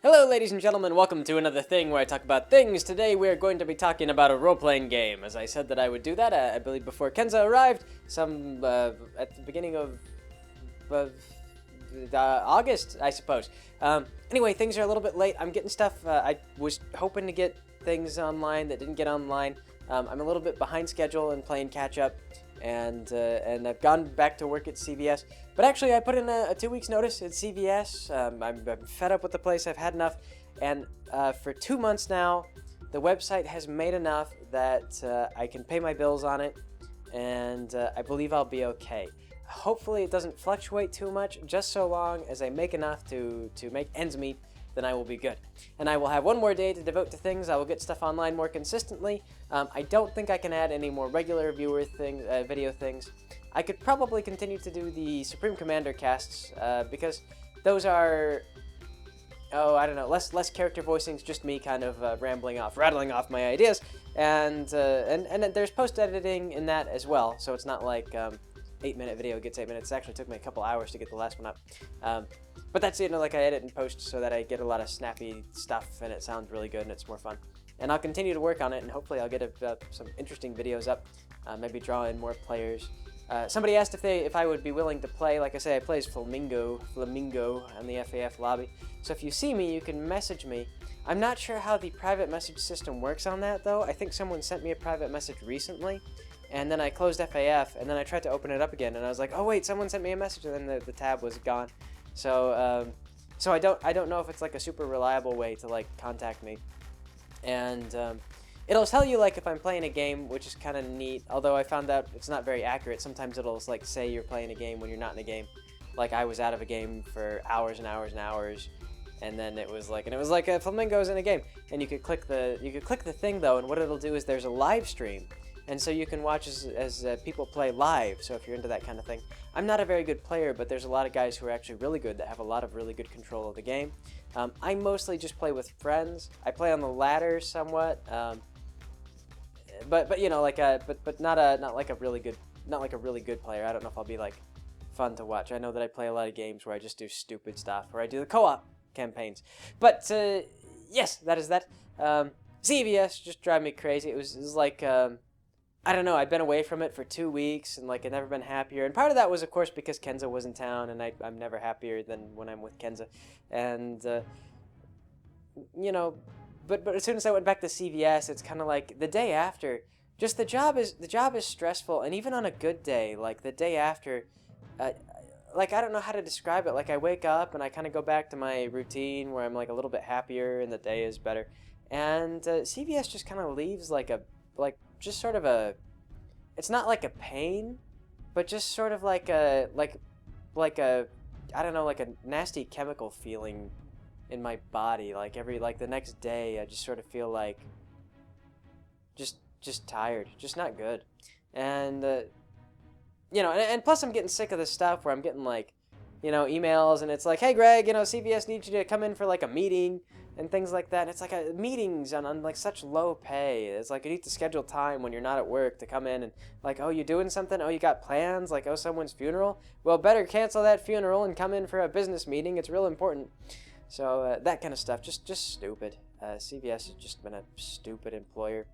Hello ladies and gentlemen, welcome to another thing where I talk about things. Today we are going to be talking about a role-playing game. As I said that I would do that, I believe before Kenza arrived, at the beginning of August, I suppose. Anyway, things are a little bit late. I'm getting stuff, I was hoping to get things online that didn't get online. I'm a little bit behind schedule and playing catch-up, and I've gone back to work at CVS. But actually, I put in a 2 weeks notice at CVS. I'm fed up with the place. I've had enough. And for 2 months now, the website has made enough that I can pay my bills on it, and I believe I'll be okay. Hopefully, it doesn't fluctuate too much. Just so long as I make enough to make ends meet, then I will be good. And I will have one more day to devote to things. I will get stuff online more consistently. I don't think I can add any more regular viewer video things. I could probably continue to do the Supreme Commander casts, because those are, I don't know, less character voicings, just me kind of rattling off my ideas, and there's post-editing in that as well, so it's not like 8-minute video gets 8 minutes. It actually took me a couple hours to get the last one up. But that's, like I edit and post so that I get a lot of snappy stuff and it sounds really good and it's more fun. And I'll continue to work on it, and hopefully I'll get some interesting videos up, maybe draw in more players. Somebody asked if I would be willing to play. Like I say, I play as Flamingo on the FAF lobby. So if you see me, you can message me. I'm not sure how the private message system works on that, though. I think someone sent me a private message recently, and then I closed FAF, and then I tried to open it up again, and I was like, oh wait, someone sent me a message, and then the tab was gone. So I don't know if it's like a super reliable way to like contact me, and it'll tell you like if I'm playing a game, which is kind of neat. Although I found out it's not very accurate. Sometimes it'll like say you're playing a game when you're not in a game. Like I was out of a game for hours and hours and hours, and then it was like a Flamingo's in a game, and you could click the thing though, and what it'll do is there's a live stream. And so you can watch as people play live, so if you're into that kind of thing. I'm not a very good player, but there's a lot of guys who are actually really good that have a lot of really good control of the game. I mostly just play with friends. I play on the ladder somewhat, but you know, but not like a really good player. I don't know if I'll be like fun to watch. I know that I play a lot of games where I just do stupid stuff, or I do the co-op campaigns. But yes, that is that. CVS just drive me crazy. It was like I don't know, I'd been away from it for 2 weeks, and like I'd never been happier. And part of that was, of course, because Kenza was in town, and I'm never happier than when I'm with Kenza. And you know, but as soon as I went back to CVS, it's kind of like the day after. Just the job is stressful, and even on a good day, like the day after, like I don't know how to describe it. Like I wake up and I kind of go back to my routine where I'm like a little bit happier, and the day is better. And CVS just kind of leaves just sort of a, it's not like a pain, but just sort of like a, I don't know, like a nasty chemical feeling in my body. Like the next day, I just sort of feel like just tired, just not good. And, you know, and plus I'm getting sick of this stuff where I'm getting like, you know, emails, and it's like, hey Greg, you know, CVS needs you to come in for like a meeting and things like that. And it's like meetings on like such low pay. It's like you need to schedule time when you're not at work to come in and like, oh, you doing something? Oh, you got plans? Like, oh, someone's funeral? Well, better cancel that funeral and come in for a business meeting. It's real important. So that kind of stuff, just stupid. CVS has just been a stupid employer.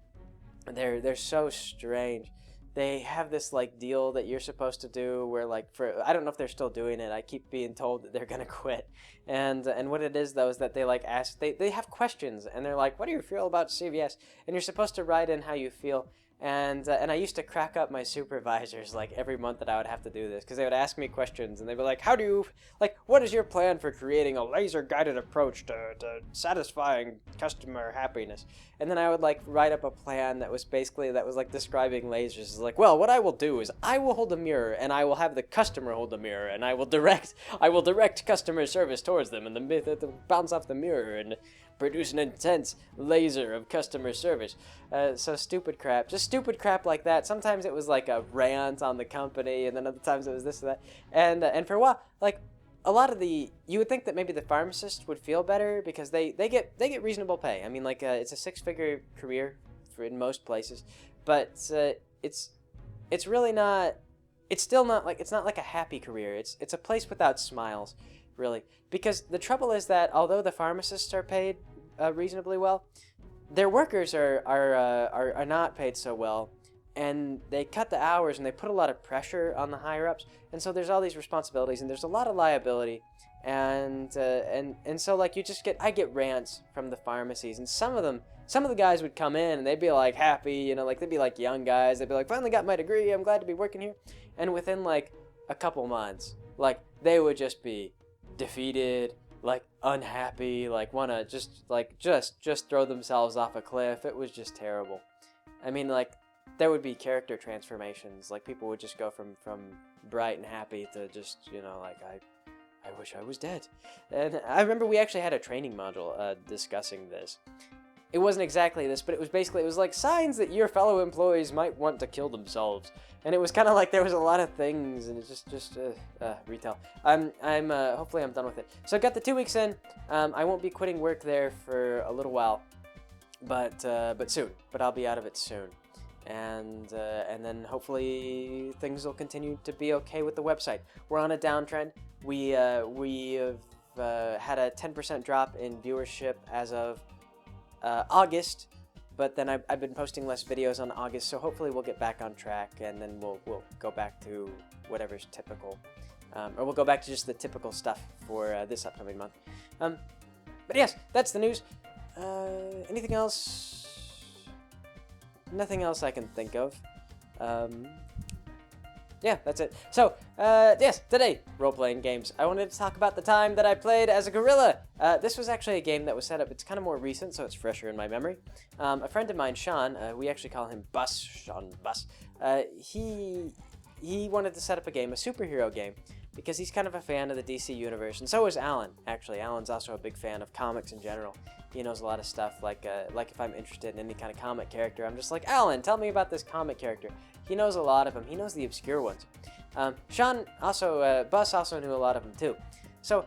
They're so strange. They have this like deal that you're supposed to do where like I don't know if they're still doing it. I keep being told that they're gonna quit. And what it is though is that they like ask, they have questions, and they're like, what do you feel about CVS? And you're supposed to write in how you feel. And I used to crack up my supervisors like every month that I would have to do this, because they would ask me questions, and they'd be like, how do you, like, what is your plan for creating a laser-guided approach to satisfying customer happiness? And then I would like write up a plan that was like describing lasers. It's like, well, what I will do is I will hold a mirror, and I will have the customer hold the mirror, and I will direct customer service towards them, and the bounce off the mirror and produce an intense laser of customer service. So stupid crap, just stupid crap like that. Sometimes it was like a rant on the company, and then other times it was this or that. And for a while, like a lot of you would think that maybe the pharmacists would feel better because they get reasonable pay. I mean, like it's a 6-figure career in most places, but it's really not. It's still not like, it's not like a happy career. It's a place without smiles. really. Because the trouble is that although the pharmacists are paid reasonably well, their workers are not paid so well, and they cut the hours and they put a lot of pressure on the higher ups, and so there's all these responsibilities and there's a lot of liability, and so like I get rants from the pharmacies, and some of the guys would come in and they'd be like happy, you know, like they'd be like young guys, they'd be like, finally got my degree, I'm glad to be working here, and within like a couple months, like they would just be defeated, like unhappy, like wanna just throw themselves off a cliff. It was just terrible. I mean, like there would be character transformations, like people would just go from bright and happy to just, you know, like I wish I was dead. And I remember we actually had a training module discussing this. It wasn't exactly this, but it was like signs that your fellow employees might want to kill themselves. And it was kind of like there was a lot of things, and it's just retail. Hopefully I'm done with it. So I got the 2 weeks in. I won't be quitting work there for a little while, but soon. But I'll be out of it soon, and then hopefully things will continue to be okay with the website. We're on a downtrend. We have had a 10% drop in viewership as of August. But then I've been posting less videos on August, so hopefully we'll get back on track, and then we'll go back to whatever's typical. Or we'll go back to just the typical stuff for this upcoming month. But yes, that's the news. Anything else? Nothing else I can think of. Yeah, that's it. So, yes, today, role-playing games. I wanted to talk about the time that I played as a gorilla. This was actually a game that was set up, it's kind of more recent, so it's fresher in my memory. A friend of mine, Sean, we actually call him Bus, Sean Bus, he wanted to set up a game, a superhero game, because he's kind of a fan of the DC universe, and so is Alan, actually. Alan's also a big fan of comics in general. He knows a lot of stuff, like if I'm interested in any kind of comic character, I'm just like, Alan, tell me about this comic character. He knows a lot of them. He knows the obscure ones. Sean also, Bus also knew a lot of them too. So,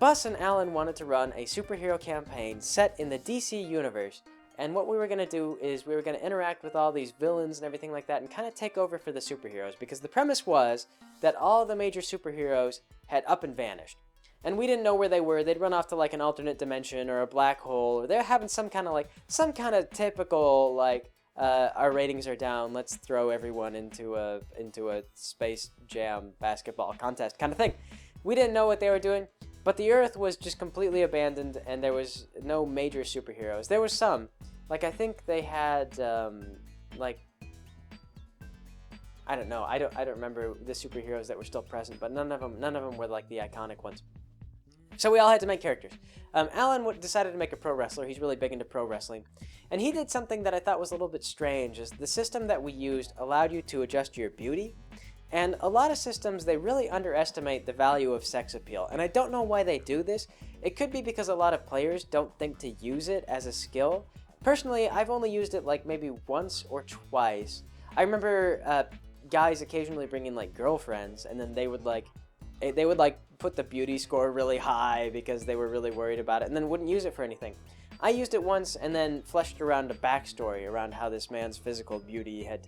Bus and Alan wanted to run a superhero campaign set in the DC universe, and what we were going to do is we were going to interact with all these villains and everything like that and kind of take over for the superheroes, because the premise was that all the major superheroes had up and vanished. And we didn't know where they were. They'd run off to like an alternate dimension or a black hole, or they're having some kind of typical like our ratings are down, let's throw everyone into a Space Jam basketball contest kind of thing. We didn't know what they were doing, but the Earth was just completely abandoned, and there was no major superheroes. There was some, like I think they had like I don't know. I don't remember the superheroes that were still present, but none of them were like the iconic ones. So we all had to make characters. Alan decided to make a pro wrestler. He's really big into pro wrestling. And he did something that I thought was a little bit strange, is the system that we used allowed you to adjust your beauty. And a lot of systems, they really underestimate the value of sex appeal. And I don't know why they do this. It could be because a lot of players don't think to use it as a skill. Personally, I've only used it like maybe once or twice. I remember guys occasionally bringing like girlfriends, and then they would put the beauty score really high because they were really worried about it, and then wouldn't use it for anything. I used it once and then fleshed around a backstory around how this man's physical beauty had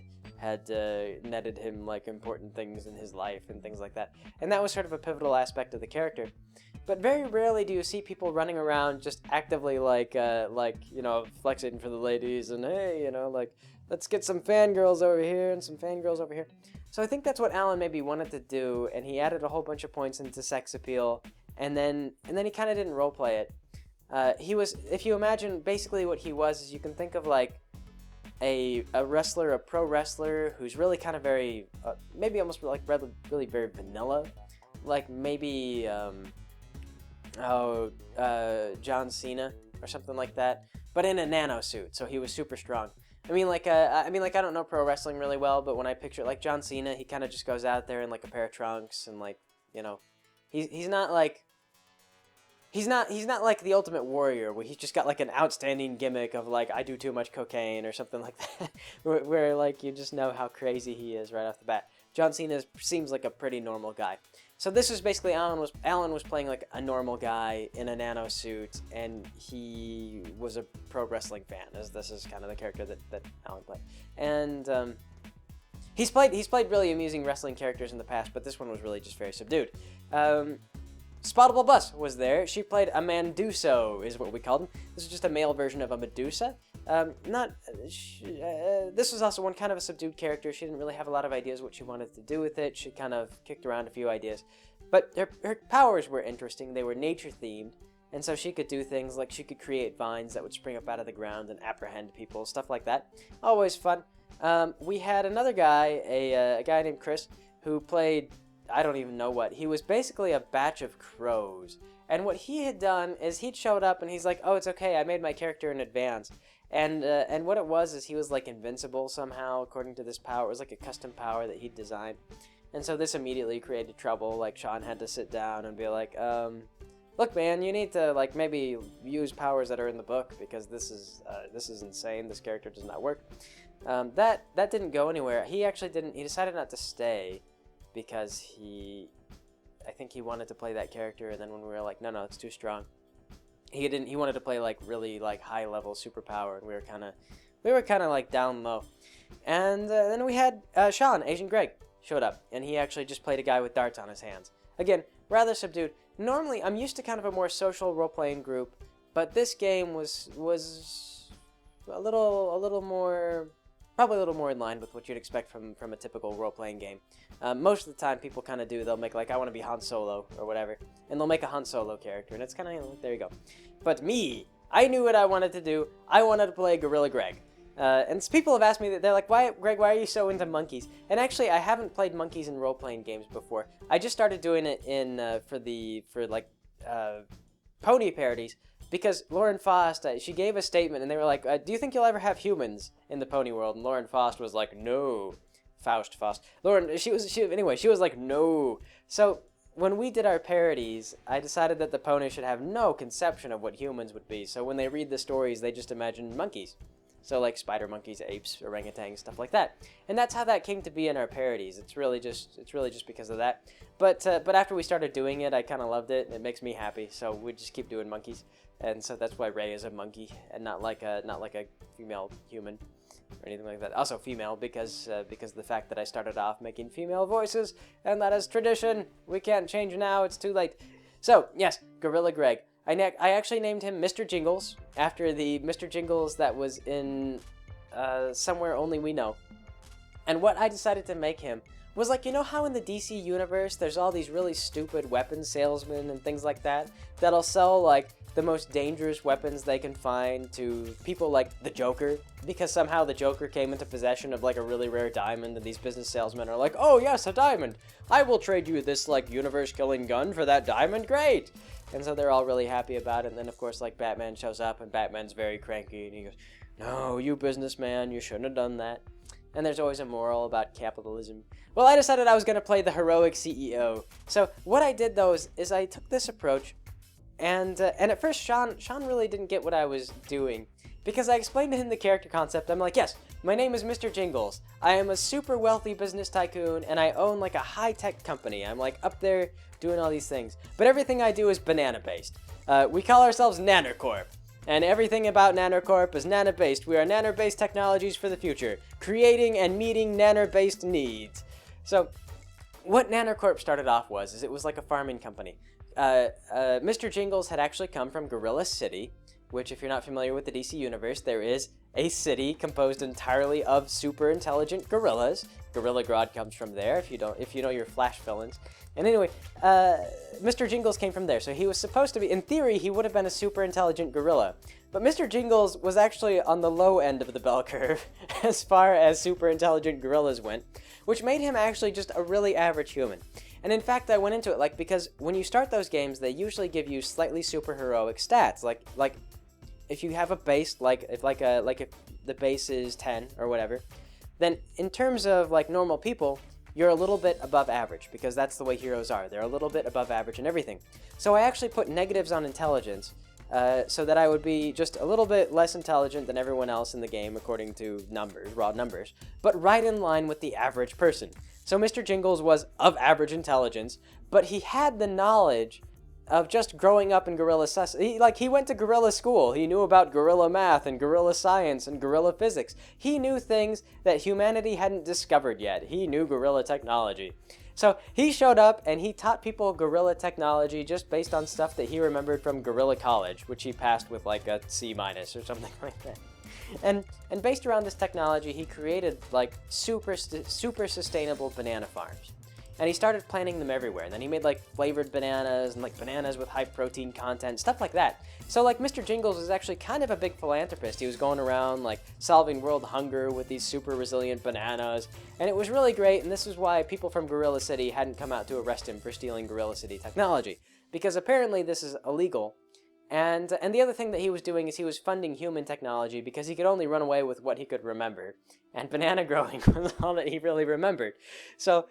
netted him like important things in his life and things like that. And that was sort of a pivotal aspect of the character. But very rarely do you see people running around just actively like you know, flexing for the ladies and hey, you know, like let's get some fangirls over here and some fangirls over here. So I think that's what Alan maybe wanted to do, and he added a whole bunch of points into sex appeal, and then he kind of didn't roleplay it. He was, if you imagine, basically what he was is you can think of like a wrestler, a pro wrestler who's really kind of very, maybe almost like really very vanilla, like maybe John Cena or something like that, but in a nano suit, so he was super strong. I mean, like I don't know pro wrestling really well, but when I picture like John Cena, he kind of just goes out there in like a pair of trunks and like, you know, he's not like the Ultimate Warrior where he's just got like an outstanding gimmick of like I do too much cocaine or something like that, where like you just know how crazy he is right off the bat. John Cena seems like a pretty normal guy. So this was basically Alan was playing like a normal guy in a nano suit, and he was a pro wrestling fan, as this is kind of the character that Alan played. And he's played really amusing wrestling characters in the past, but this one was really just very subdued. Spottable Bus was there. She played a Manduso, is what we called him. This is just a male version of a Medusa. This was also one kind of a subdued character. She didn't really have a lot of ideas what she wanted to do with it. She kind of kicked around a few ideas. But her powers were interesting. They were nature-themed. And so she could do things like she could create vines that would spring up out of the ground and apprehend people, stuff like that. Always fun. We had another guy, a guy named Chris, who played, I don't even know what. He was basically a batch of crows. And what he had done is he'd showed up and he's like, oh, it's okay, I made my character in advance. And what it was is he was like invincible somehow, according to this power. It was like a custom power that he'd designed. And so this immediately created trouble. Like Sean had to sit down and be like, look, man, you need to like maybe use powers that are in the book because this is insane. This character does not work. That didn't go anywhere. He actually didn't. He decided not to stay because I think he wanted to play that character. And then when we were like, no, it's too strong. He didn't. He wanted to play like really like high level superpower, and we were kind of like down low. And then we had Sean, Asian Greg, showed up, and he actually just played a guy with darts on his hands. Again, rather subdued. Normally, I'm used to kind of a more social role-playing group, but this game was a little more, probably a little more in line with what you'd expect from a typical role-playing game. Most of the time, people kind of do. They'll make like, I want to be Han Solo or whatever, and they'll make a Han Solo character, and it's kind of like, there you go. But me, I knew what I wanted to do. I wanted to play Gorilla Greg. And people have asked me that they're like, Greg, why are you so into monkeys? And actually, I haven't played monkeys in role-playing games before. I just started doing it for pony parodies because Lauren Faust, she gave a statement and they were like, do you think you'll ever have humans in the pony world? And Lauren Faust was like, no. Faust. Lauren, she was like, no. So when we did our parodies, I decided that the pony should have no conception of what humans would be. So when they read the stories, they just imagine monkeys. So like spider monkeys, apes, orangutans, stuff like that. And that's how that came to be in our parodies. It's really just because of that. But after we started doing it, I kind of loved it. It makes me happy. So we just keep doing monkeys. And so that's why Ray is a monkey and not like a female human or anything like that. Also female because of the fact that I started off making female voices, and that is tradition. We can't change now. It's too late. So yes, Gorilla Greg. I actually named him Mr. Jingles after the Mr. Jingles that was in Somewhere Only We Know. And what I decided to make him was like, you know how in the DC universe there's all these really stupid weapons salesmen and things like that that'll sell like the most dangerous weapons they can find to people like the Joker, because somehow the Joker came into possession of like a really rare diamond, and these business salesmen are like, oh yes, a diamond, I will trade you this like universe killing gun for that diamond, great. And so they're all really happy about it. And then of course like Batman shows up and Batman's very cranky and he goes, no, you businessman, you shouldn't have done that. And there's always a moral about capitalism. Well, I decided I was going to play the heroic CEO. So what I did though is I took this approach, and at first Sean really didn't get what I was doing, because I explained to him the character concept. I'm like, yes, my name is Mr. Jingles. I am a super wealthy business tycoon, and I own like a high-tech company. I'm like up there doing all these things. But everything I do is banana-based. We call ourselves Nanner Corp. And everything about Nanner Corp is nano-based. We are nano-based technologies for the future, creating and meeting nanner-based needs. So, what Nanner Corp started off was it was like a farming company. Mr. Jingles had actually come from Gorilla City, which, if you're not familiar with the DC universe, there is a city composed entirely of super intelligent gorillas. Gorilla Grodd comes from there, if you know your Flash villains. And anyway, Mr. Jingles came from there, so he was supposed to be, in theory, he would have been a super intelligent gorilla. But Mr. Jingles was actually on the low end of the bell curve as far as super intelligent gorillas went, which made him actually just a really average human. And in fact, I went into it like, because when you start those games, they usually give you slightly superheroic stats, like if you have a base, if the base is 10 or whatever, then in terms of like normal people, you're a little bit above average, because that's the way heroes are. They're a little bit above average in everything. So I actually put negatives on intelligence, so that I would be just a little bit less intelligent than everyone else in the game according to numbers, raw numbers, but right in line with the average person. So Mr. Jingles was of average intelligence, but he had the knowledge of just growing up in gorilla he went to gorilla school. He knew about gorilla math and gorilla science and gorilla physics. He knew things that humanity hadn't discovered yet. He knew gorilla technology. So he showed up and he taught people gorilla technology just based on stuff that he remembered from Gorilla College, which he passed with like a C- or something like that. And based around this technology, he created like super sustainable banana farms. And he started planting them everywhere. And then he made like flavored bananas and like bananas with high protein content, stuff like that. So like Mr. Jingles was actually kind of a big philanthropist. He was going around like solving world hunger with these super resilient bananas. And it was really great. And this is why people from Gorilla City hadn't come out to arrest him for stealing Gorilla City technology. Because apparently this is illegal. And the other thing that he was doing is he was funding human technology because he could only run away with what he could remember. And banana growing was all that he really remembered. So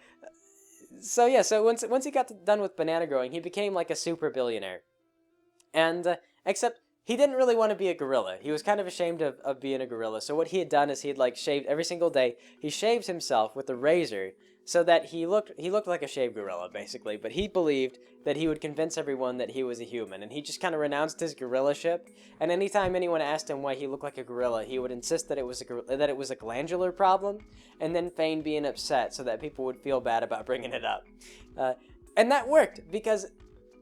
once he got done with banana growing, he became like a super billionaire. And except he didn't really want to be a gorilla. He was kind of ashamed of being a gorilla. So what he had done is he had like shaved every single day. He shaved himself with a razor so that he looked like a shaved gorilla basically. But he believed that he would convince everyone that he was a human, and he just kind of renounced his gorilla-ship. And anytime anyone asked him why he looked like a gorilla, he would insist that it was a glandular problem, and then feign being upset so that people would feel bad about bringing it up. And that worked because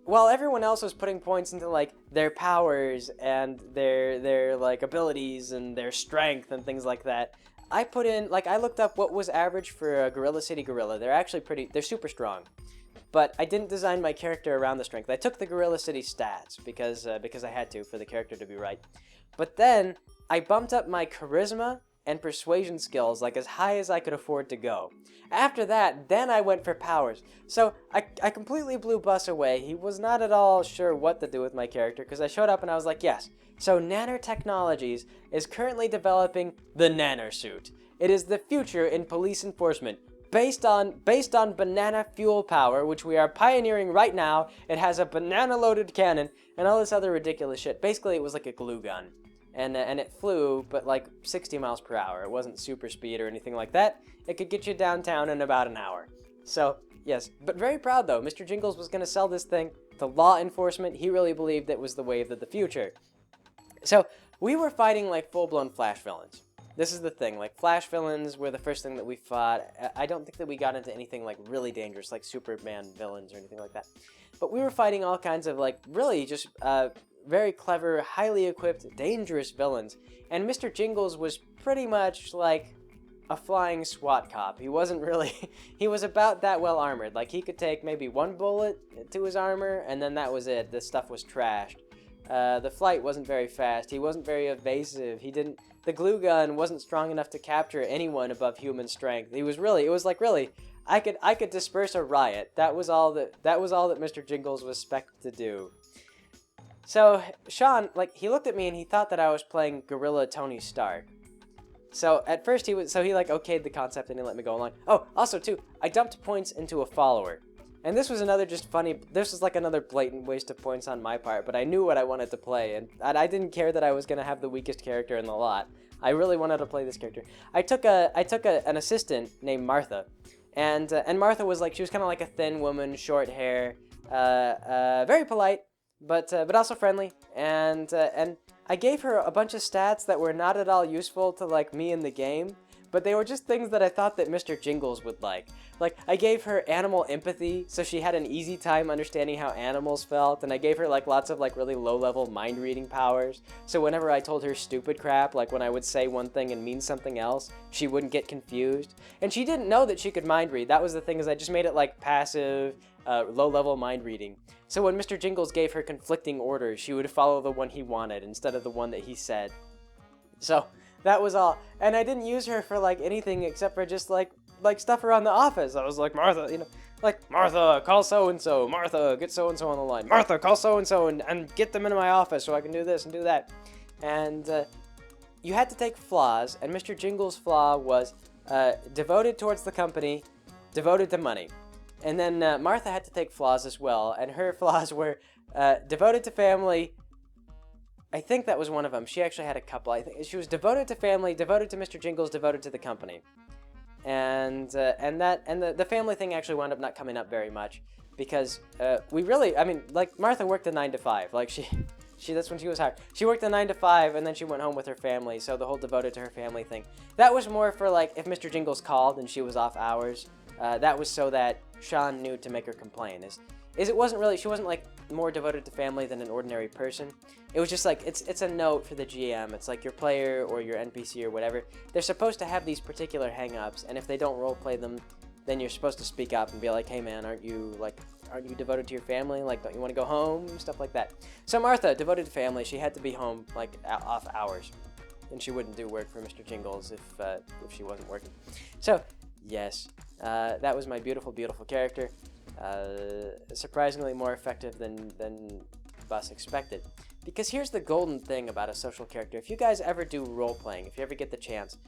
while everyone else was putting points into like their powers and their like abilities and their strength and things like that, I put in like I looked up what was average for a Gorilla City gorilla. They're super strong. But I didn't design my character around the strength. I took the Gorilla City stats because I had to for the character to be right. But then I bumped up my charisma and persuasion skills like as high as I could afford to go. After that, then I went for powers. So I completely blew Bus away. He was not at all sure what to do with my character because I showed up and I was like, yes. So Nanner Technologies is currently developing the Nanner suit. It is the future in police enforcement. Based on banana fuel power, which we are pioneering right now. It has a banana-loaded cannon and all this other ridiculous shit. Basically, it was like a glue gun. And it flew, but like 60 miles per hour. It wasn't super speed or anything like that. It could get you downtown in about an hour. So, yes. But very proud, though. Mr. Jingles was going to sell this thing to law enforcement. He really believed it was the wave of the future. So, we were fighting like full-blown Flash villains. This is the thing, like, Flash villains were the first thing that we fought. I don't think that we got into anything, like, really dangerous, like Superman villains or anything like that. But we were fighting all kinds of, like, really just very clever, highly equipped, dangerous villains. And Mr. Jingles was pretty much, like, a flying SWAT cop. He wasn't really... he was about that well armored. Like, he could take maybe one bullet to his armor, and then that was it. This stuff was trashed. The flight wasn't very fast. He wasn't very evasive. The glue gun wasn't strong enough to capture anyone above human strength. It was really, I could disperse a riot. That was all that Mr. Jingles was spec'd to do. So, Sean, like, he looked at me and he thought that I was playing Gorilla Tony Stark. So, at first he like okayed the concept and he let me go along. Oh, also too, I dumped points into a follower. And this was like another blatant waste of points on my part, but I knew what I wanted to play, and I didn't care that I was going to have the weakest character in the lot. I really wanted to play this character. I took an assistant named Martha, and Martha was like, she was kind of like a thin woman, short hair, very polite, but also friendly, and I gave her a bunch of stats that were not at all useful to like me in the game, but they were just things that I thought that Mr. Jingles would like. Like, I gave her animal empathy, so she had an easy time understanding how animals felt, and I gave her, like, lots of, like, really low-level mind-reading powers, so whenever I told her stupid crap, like when I would say one thing and mean something else, she wouldn't get confused. And she didn't know that she could mind-read. That was the thing, is I just made it, like, passive, low-level mind-reading. So when Mr. Jingles gave her conflicting orders, she would follow the one he wanted instead of the one that he said. So... that was all. And I didn't use her for, like, anything except for just, like stuff around the office. I was like, Martha, like, Martha, call so-and-so. Martha, get so-and-so on the line. Martha, call so-and-so and get them into my office so I can do this and do that. And you had to take flaws, and Mr. Jingles' flaw was devoted towards the company, devoted to money. And then Martha had to take flaws as well, and her flaws were devoted to family. I think that was one of them. She actually had a couple. I think she was devoted to family, devoted to Mr. Jingles, devoted to the company, and the family thing actually wound up not coming up very much because like Martha worked a 9 to 5. Like she that's when she was hired. She worked a 9 to 5 and then she went home with her family. So the whole devoted to her family thing, that was more for like if Mr. Jingles called and she was off hours. that was so that Sean knew to make her complain. She wasn't like more devoted to family than an ordinary person. It was just like, it's a note for the GM. It's like your player or your NPC or whatever, they're supposed to have these particular hang-ups, and if they don't roleplay them, then you're supposed to speak up and be like, hey man, aren't you devoted to your family? Like, don't you want to go home? Stuff like that. So Martha, devoted to family, she had to be home, like, off hours. And she wouldn't do work for Mr. Jingles if she wasn't working. So, yes, that was my beautiful, beautiful character. Surprisingly more effective than Bus expected. Because here's the golden thing about a social character. If you guys ever do role-playing, if you ever get the chance,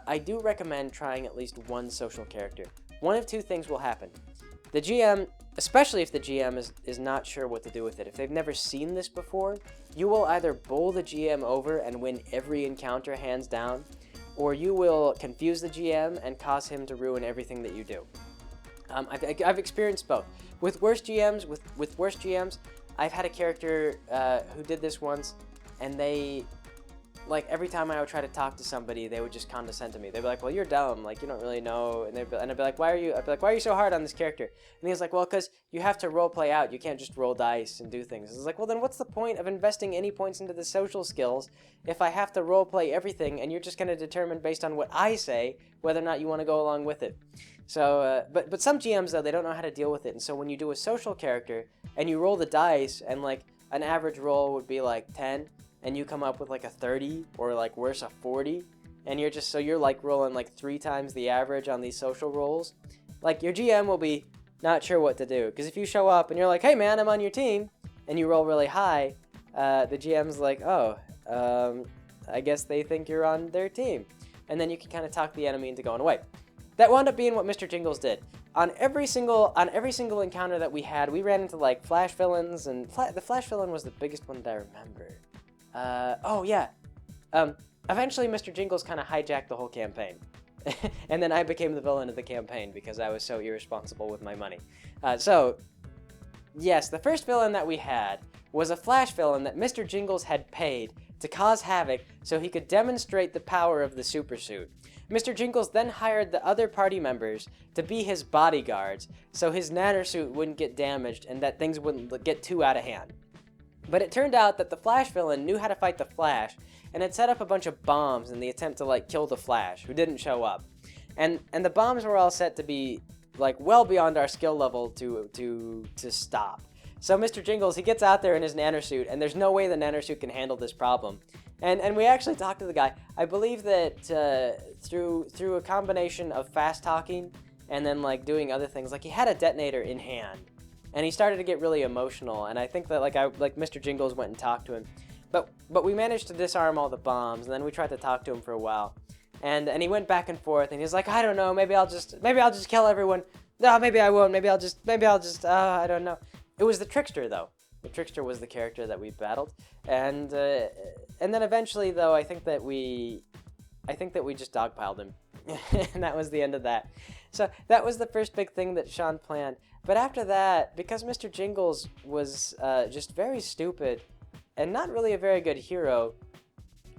I do recommend trying at least one social character. One of two things will happen. The GM, especially if the GM is not sure what to do with it, if they've never seen this before, you will either bowl the GM over and win every encounter hands down, or you will confuse the GM and cause him to ruin everything that you do. I've experienced both. With worse GMs, I've had a character who did this once, and they, like, every time I would try to talk to somebody, they would just condescend to me. They'd be like, well, you're dumb, like, you don't really know, and I'd be like, why are you so hard on this character? And he was like, well, because you have to role play out, you can't just roll dice and do things. I was like, well, then what's the point of investing any points into the social skills if I have to role play everything, and you're just going to determine based on what I say whether or not you want to go along with it? So, but some GMs, though, they don't know how to deal with it, and so when you do a social character, and you roll the dice, and, like, an average roll would be, like, 10, and you come up with, like, a 30, or, like, worse, a 40, and you're, like, rolling, like, 3 times the average on these social rolls, like, your GM will be not sure what to do, because if you show up, and you're like, hey, man, I'm on your team, and you roll really high, the GM's like, oh, I guess they think you're on their team, and then you can kind of talk the enemy into going away. That wound up being what Mr. Jingles did. On every single encounter that we had, we ran into, like, flash villains, and the flash villain was the biggest one that I remember. Oh, yeah. Eventually, Mr. Jingles kind of hijacked the whole campaign. And then I became the villain of the campaign because I was so irresponsible with my money. So, yes, the first villain that we had was a flash villain that Mr. Jingles had paid to cause havoc so he could demonstrate the power of the supersuit. Mr. Jingles then hired the other party members to be his bodyguards so his Nanner suit wouldn't get damaged and that things wouldn't get too out of hand. But it turned out that the Flash villain knew how to fight the Flash and had set up a bunch of bombs in the attempt to, like, kill the Flash, who didn't show up. And the bombs were all set to be, like, well beyond our skill level to stop. So Mr. Jingles, he gets out there in his Nanner suit, and there's no way the Nanner suit can handle this problem. And we actually talked to the guy. I believe that through a combination of fast talking and then, like, doing other things, like, he had a detonator in hand, and he started to get really emotional. And I think that, like, Mr. Jingles went and talked to him, but we managed to disarm all the bombs, and then we tried to talk to him for a while, and he went back and forth, and he's like, I don't know, maybe I'll just kill everyone. No, maybe I won't. Maybe I'll just. I don't know. It was the Trickster, though. The Trickster was the character that we battled, and then eventually, though, I think that we just dogpiled him, and that was the end of that. So that was the first big thing that Sean planned. But after that, because Mr. Jingles was just very stupid and not really a very good hero,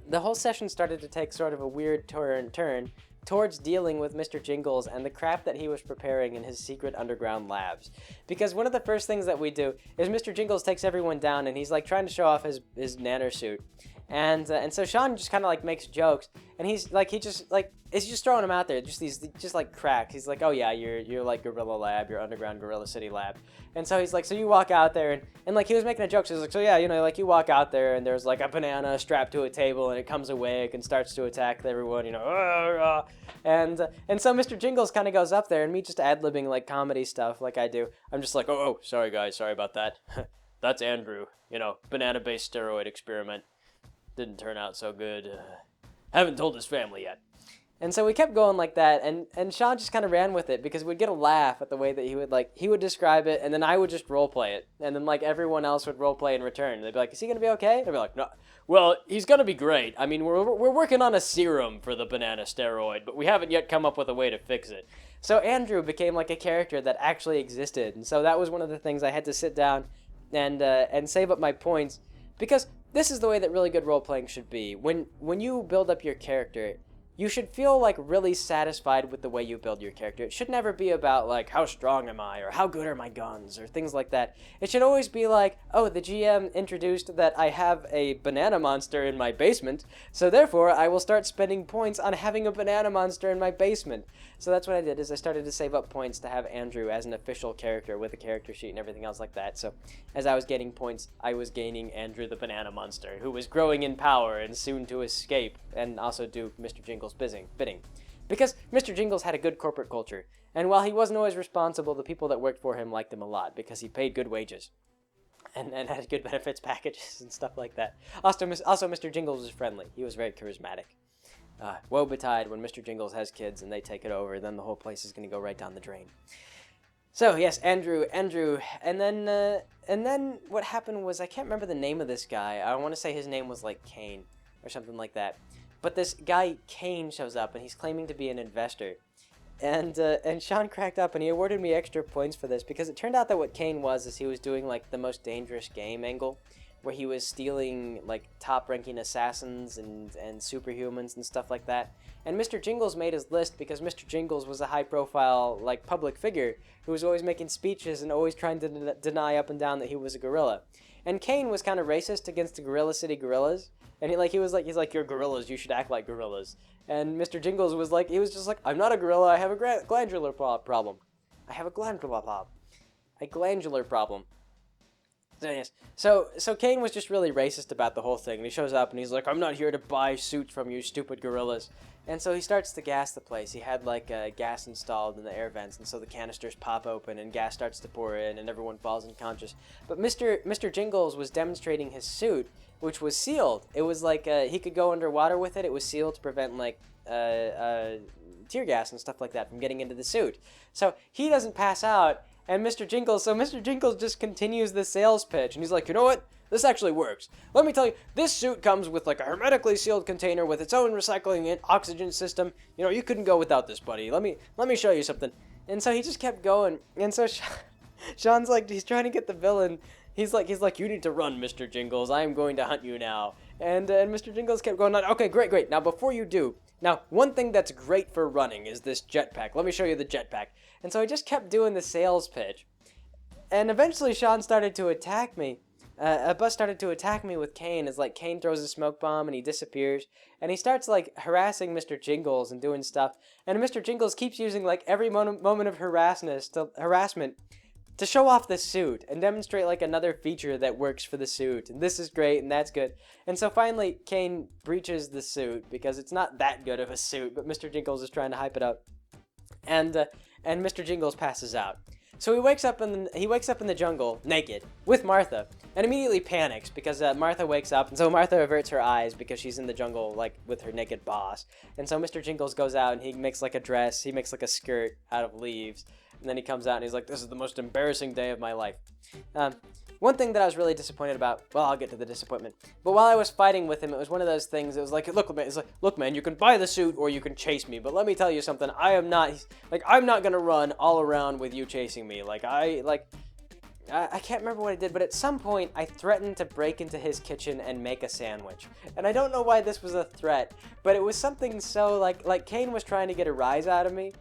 the whole session started to take sort of a weird turn towards dealing with Mr. Jingles and the crap that he was preparing in his secret underground labs. Because one of the first things that we do is Mr. Jingles takes everyone down, and he's, like, trying to show off his Nanner suit. And so Sean just kind of, like, makes jokes, and he's just throwing them out there, just like cracks. He's like, oh yeah, you're like Gorilla Lab, your underground Gorilla City lab. And so he's like, so you walk out there, and like, he was making a joke, so he's like, so yeah, you know, like, you walk out there, and there's, like, a banana strapped to a table, and it comes awake and starts to attack everyone, you know, and so Mr. Jingles kind of goes up there, and me just ad-libbing, like, comedy stuff like I do, I'm just like, oh, sorry guys, sorry about that. That's Andrew, you know, banana-based steroid experiment. Didn't turn out so good. Haven't told his family yet. And so we kept going like that, and Sean just kind of ran with it, because we'd get a laugh at the way that he would describe it, and then I would just roleplay it, and then, like, everyone else would roleplay in return. They'd be like, is he gonna be okay? They'd be like, no. Well, he's gonna be great. I mean, we're working on a serum for the banana steroid, but we haven't yet come up with a way to fix it. So Andrew became, like, a character that actually existed, and so that was one of the things I had to sit down and save up my points, because this is the way that really good role-playing should be. When you build up your character, you should feel like really satisfied with the way you build your character. It should never be about like how strong am I or how good are my guns or things like that. It should always be like, oh, the GM introduced that I have a banana monster in my basement, so therefore I will start spending points on having a banana monster in my basement. So that's what I did, is I started to save up points to have Andrew as an official character with a character sheet and everything else like that. So as I was gaining points, I was gaining Andrew the banana monster, who was growing in power and soon to escape and also do Mr. Jingles' bidding. Because Mr. Jingles had a good corporate culture, and while he wasn't always responsible, the people that worked for him liked him a lot because he paid good wages and had good benefits packages and stuff like that. Also, Mr. Jingles was friendly. He was very charismatic. Woe betide when Mr. Jingles has kids and they take it over, then the whole place is going to go right down the drain. So, yes, Andrew, and then what happened was, I can't remember the name of this guy. I want to say his name was like Kane or something like that. But this guy Kane shows up and he's claiming to be an investor. And Sean cracked up and he awarded me extra points for this because it turned out that what Kane was is he was doing like the most dangerous game angle, where he was stealing like top-ranking assassins and superhumans and stuff like that. And Mr. Jingles made his list because Mr. Jingles was a high-profile like public figure who was always making speeches and always trying to deny up and down that he was a gorilla. And Kane was kind of racist against the Gorilla City gorillas. And he's like, you're gorillas, you should act like gorillas. And Mr. Jingles was like, he was just like, I'm not a gorilla, I have a glandular problem. I have a glandular problem. So, yes. So Kane was just really racist about the whole thing, and he shows up and he's like, I'm not here to buy suits from you stupid gorillas. And so he starts to gas the place. He had like gas installed in the air vents, and so the canisters pop open and gas starts to pour in and everyone falls unconscious. But Mr. Jingles was demonstrating his suit, which was sealed. It was like he could go underwater with it. It was sealed to prevent like tear gas and stuff like that from getting into the suit. So he doesn't pass out. And Mr. Jingles just continues the sales pitch, and he's like, you know what? This actually works. Let me tell you, this suit comes with like a hermetically sealed container with its own recycling and oxygen system. You know, you couldn't go without this, buddy. Let me show you something. And so he just kept going. And so Sean's like, he's trying to get the villain. He's like, you need to run, Mr. Jingles. I am going to hunt you now. And Mr. Jingles kept going on. Okay, great. Now, before you do, one thing that's great for running is this jetpack. Let me show you the jetpack. And so I just kept doing the sales pitch. And eventually Sean started to attack me. Buzz started to attack me with Kane, as like Kane throws a smoke bomb and he disappears. And he starts like harassing Mr. Jingles and doing stuff. And Mr. Jingles keeps using like every moment of harassment to show off the suit and demonstrate like another feature that works for the suit. And this is great and that's good. And so finally Kane breaches the suit because it's not that good of a suit, but Mr. Jingles is trying to hype it up. And Mr. Jingles passes out. So he wakes up in the jungle naked with Martha and immediately panics because Martha wakes up, and so Martha averts her eyes because she's in the jungle like with her naked boss. And so Mr. Jingles goes out and he makes like a dress, he makes like a skirt out of leaves, and then he comes out and he's like, this is the most embarrassing day of my life. One thing that I was really disappointed about, well, I'll get to the disappointment, but while I was fighting with him, it was one of those things, it was like, look man, you can buy the suit or you can chase me, but let me tell you something, I'm not gonna run all around with you chasing me. I can't remember what I did, but at some point, I threatened to break into his kitchen and make a sandwich. And I don't know why this was a threat, but it was something so, like Kane was trying to get a rise out of me,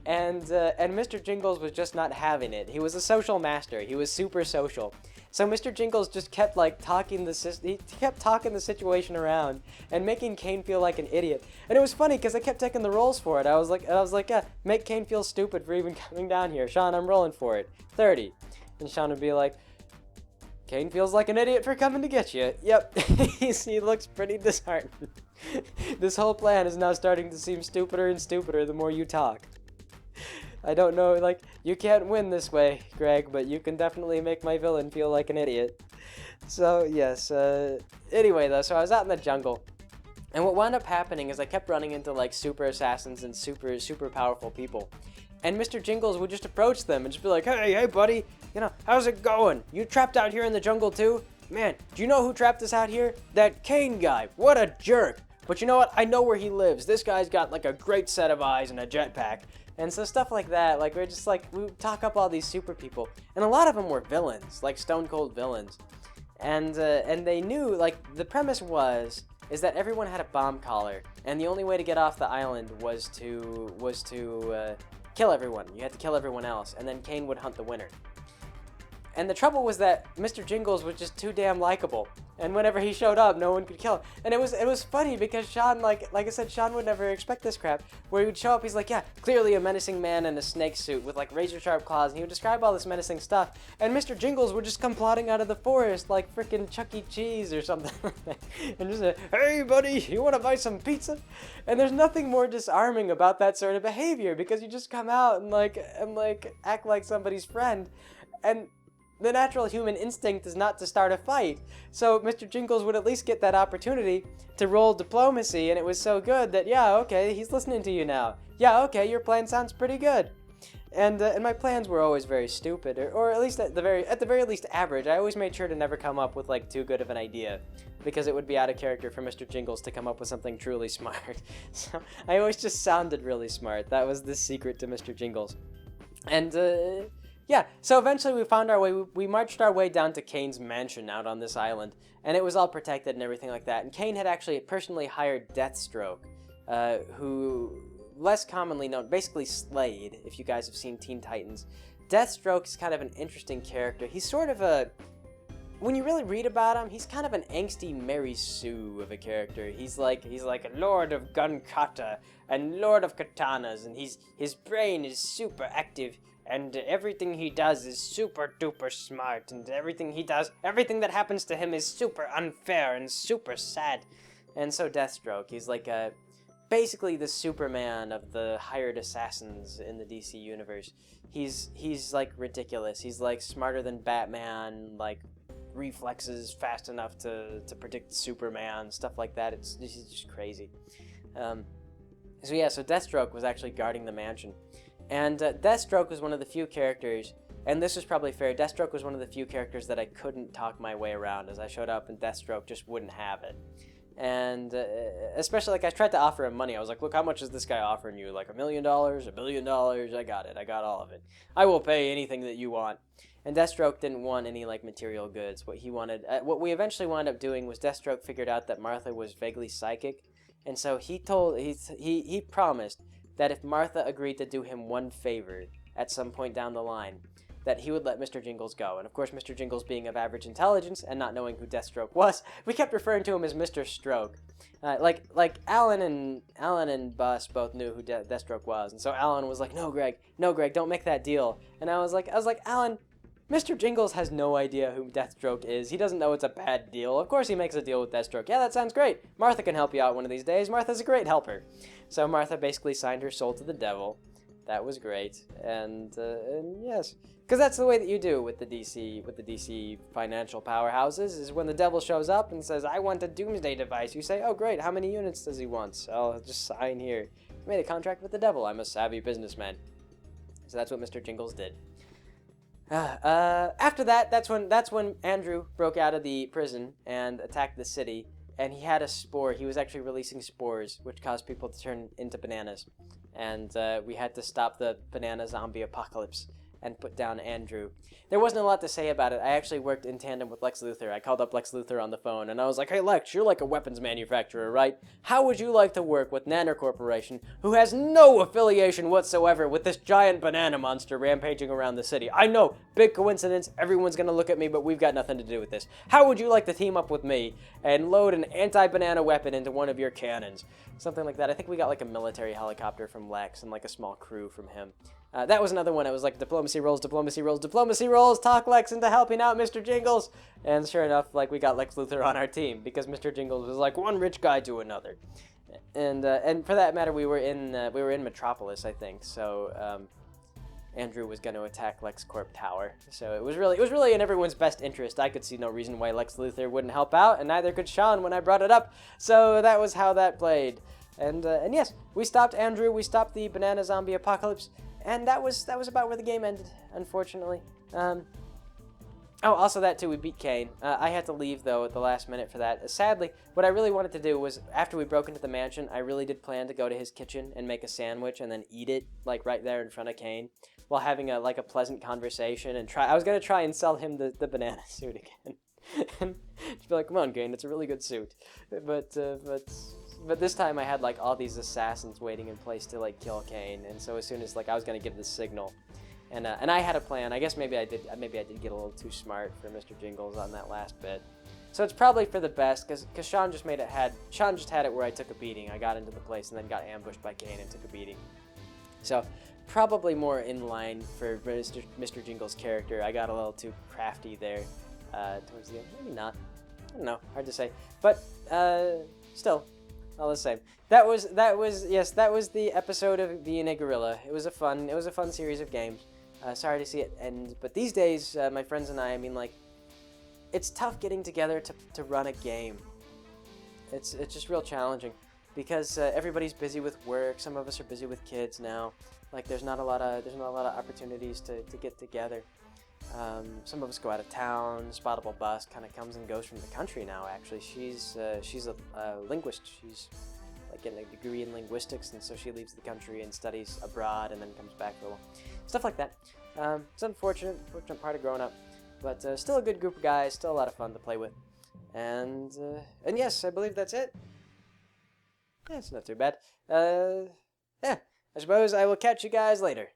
and Mr. Jingles was just not having it. He was a social master. He was super social. So Mr. Jingles just kept talking the situation around and making Kane feel like an idiot. And it was funny because I kept taking the rolls for it. I was like, yeah, make Kane feel stupid for even coming down here. Sean, I'm rolling for it. 30. And Sean would be like, Kane feels like an idiot for coming to get you. Yep. He looks pretty disheartened. This whole plan is now starting to seem stupider and stupider the more you talk. I don't know, you can't win this way, Greg, but you can definitely make my villain feel like an idiot. So, yes, anyway, though, so I was out in the jungle, and what wound up happening is I kept running into, super assassins and super powerful people, and Mr. Jingles would just approach them and just be like, hey, buddy, how's it going? You trapped out here in the jungle, too? Man, do you know who trapped us out here? That Kane guy. What a jerk. But you know what? I know where he lives. This guy's got, a great set of eyes and a jetpack. And so stuff like that, we're just we would talk up all these super people. And a lot of them were villains, stone cold villains. And they knew, the premise was is that everyone had a bomb collar, and the only way to get off the island was to kill everyone. You had to kill everyone else, and then Kane would hunt the winner. And the trouble was that Mr. Jingles was just too damn likable. And whenever he showed up, no one could kill him. And it was funny because Sean, like I said, Sean would never expect this crap. Where he would show up, he's like, yeah, clearly a menacing man in a snake suit with like razor sharp claws. And he would describe all this menacing stuff. And Mr. Jingles would just come plodding out of the forest like freaking Chuck E. Cheese or something like that. And just say, hey buddy, you want to buy some pizza? And there's nothing more disarming about that sort of behavior because you just come out and like act like somebody's friend. And the natural human instinct is not to start a fight. So Mr. Jingles would at least get that opportunity to roll diplomacy, and it was so good that, yeah, okay, he's listening to you now. Yeah, okay, your plan sounds pretty good. And my plans were always very stupid, or at least at the very least average. I always made sure to never come up with like too good of an idea, because it would be out of character for Mr. Jingles to come up with something truly smart. So I always just sounded really smart. That was the secret to Mr. Jingles. And yeah, so eventually we found our way, we marched our way down to Kane's mansion out on this island, and it was all protected and everything like that. And Kane had actually personally hired Deathstroke, who, less commonly known, basically Slade, if you guys have seen Teen Titans. Deathstroke is kind of an interesting character. He's sort of a, when you really read about him, he's kind of an angsty Mary Sue of a character. He's like a lord of gun kata and lord of katanas, and his brain is super active. And everything he does is super duper smart, and everything that happens to him is super unfair and super sad. And so Deathstroke, he's like basically the Superman of the hired assassins in the DC universe. He's like ridiculous. He's like smarter than Batman, like reflexes fast enough to predict Superman, stuff like that. He's just crazy. So Deathstroke was actually guarding the mansion. And Deathstroke was one of the few characters, and this was probably fair, Deathstroke was one of the few characters that I couldn't talk my way around, as I showed up and Deathstroke just wouldn't have it. And especially, like, I tried to offer him money. I was like, look, how much is this guy offering you? Like $1 million, $1 billion? I got it. I got all of it. I will pay anything that you want. And Deathstroke didn't want any, like, material goods. What he wanted, what we eventually wound up doing was Deathstroke figured out that Martha was vaguely psychic, and so he promised that if Martha agreed to do him one favor at some point down the line, that he would let Mr. Jingles go. And of course, Mr. Jingles being of average intelligence and not knowing who Deathstroke was, we kept referring to him as Mr. Stroke. Like Alan and Bus both knew who Deathstroke was, and so Alan was like, no, Greg, don't make that deal. And I was like, Alan, Mr. Jingles has no idea who Deathstroke is. He doesn't know it's a bad deal. Of course he makes a deal with Deathstroke. Yeah, that sounds great. Martha can help you out one of these days. Martha's a great helper. So Martha basically signed her soul to the devil. That was great. And yes, because that's the way that you do with the DC financial powerhouses, is when the devil shows up and says, I want a doomsday device, you say, oh great, how many units does he want? I'll just sign here. I made a contract with the devil. I'm a savvy businessman. So that's what Mr. Jingles did. After that, that's when Andrew broke out of the prison and attacked the city, and he had a spore. He was actually releasing spores, which caused people to turn into bananas, and we had to stop the banana zombie apocalypse and put down Andrew. There wasn't a lot to say about it. I actually worked in tandem with Lex Luthor. I called up Lex Luthor on the phone, and I was like, hey Lex, you're like a weapons manufacturer, right? How would you like to work with Nanner Corporation, who has no affiliation whatsoever with this giant banana monster rampaging around the city? I know, big coincidence, everyone's gonna look at me, but we've got nothing to do with this. How would you like to team up with me and load an anti-banana weapon into one of your cannons? Something like that. I think we got like a military helicopter from Lex and like a small crew from him. That was another one. It was like diplomacy rolls, talk Lex into helping out Mr. Jingles. And sure enough, like we got Lex Luthor on our team because Mr. Jingles was like one rich guy to another. And for that matter, we were in Metropolis, I think. So Andrew was going to attack Lex Corp Tower. So it was really in everyone's best interest. I could see no reason why Lex Luthor wouldn't help out, and neither could Sean when I brought it up. So that was how that played. And yes, we stopped Andrew. We stopped the banana zombie apocalypse. And that was about where the game ended, unfortunately. Also that too, we beat Kane. I had to leave, though, at the last minute for that. Sadly, what I really wanted to do was, after we broke into the mansion, I really did plan to go to his kitchen and make a sandwich and then eat it, like, right there in front of Kane, while having a pleasant conversation and I was going to try and sell him the banana suit again. And she'd be like, come on, Kane, it's a really good suit. But this time I had like all these assassins waiting in place to like kill Kane, and so as soon as like I was gonna give the signal, and I had a plan. I guess maybe I did get a little too smart for Mr. Jingles on that last bit. So it's probably for the best, because Sean just had it where I took a beating. I got into the place and then got ambushed by Kane and took a beating. So probably more in line for Mr. Jingles' character. I got a little too crafty there towards the end. Maybe not. I don't know. Hard to say. But still, all the same. That was the episode of Being a Gorilla. It was a fun series of games. Sorry to see it end, but these days, my friends and I mean, like, it's tough getting together to run a game. It's just real challenging because everybody's busy with work. Some of us are busy with kids now. Like there's not a lot of opportunities to get together. Some of us go out of town. Spottable Bus kind of comes and goes from the country now. Actually, she's a linguist. She's like getting a degree in linguistics, and so she leaves the country and studies abroad, and then comes back for a while. Stuff like that. It's unfortunate part of growing up. But still a good group of guys, still a lot of fun to play with. And yes, I believe that's it. Yeah, it's not too bad. Yeah, I suppose I will catch you guys later.